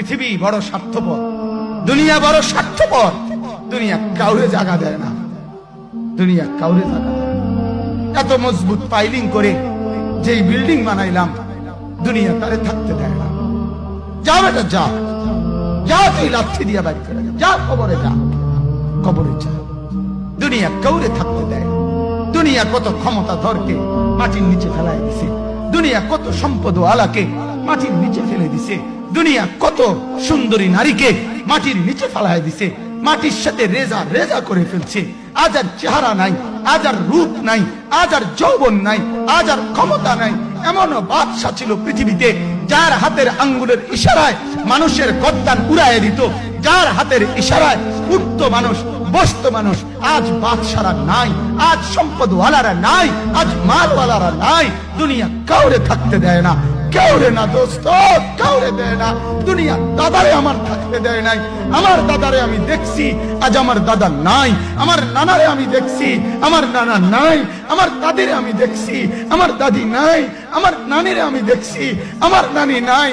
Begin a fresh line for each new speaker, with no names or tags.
পৃথিবী বড় স্বার্থপর, দুনিয়া বড় স্বার্থপর। দুনিয়া কাউরে জায়গা দেয় না, দুনিয়া কাউরে জায়গা দেয় না। এত মজবুত পাইলিং করে যেই বিল্ডিং বানাইলাম, দুনিয়া তারে থাকতে দেয় না। যা বেটা যা, যা তুই লাথি দিয়া বাড়ি করে যা, কবরে যা, কবরে যা। দুনিয়া কাউরে থাকতে দেয় না। দুনিয়া কত ক্ষমতাধরকে মাটির নিচে ফেলাই দিছে, দুনিয়া কত সম্পদ আলাকে মাটির নিচে ফেলে দিছে, দুনিয়া কত সুন্দরী নারীকে মাটির নিচে ফেলাই দিছে, মাটির সাথে রেজা রেজা করে ফেলছে। আজ আর চেহারা নাই, আজ আর রূপ নাই, আজ আর যৌবন নাই, আজ আর ক্ষমতা নাই। এমন বাদশা ছিল পৃথিবীতে, যার হাতের আঙ্গুলের ইশারায় মানুষের গর্দান উড়াইয়ে দিত, যার হাতের ইশারায় উঠতো মানুষ, বসতো মানুষ। আজ বাদশারা নাই, আজ সম্পদওয়ালারা নাই, আজ মালওয়ালারা নাই। দুনিয়া কাউরে থাকতে দেয় না, কাউরে না দোস্ত, কাউরে দেয় না। দুনিয়া দাদারে আমার থাকতে দেয় নাই। আমার দাদারে আমি দেখছি, আজ আমার দাদা নাই। আমার নানারে আমি দেখছি, আমার নানা নাই। আমার দাদিরে আমি দেখছি, আমার দাদি নাই। আমার নানিরে আমি দেখছি, আমার নানি নাই।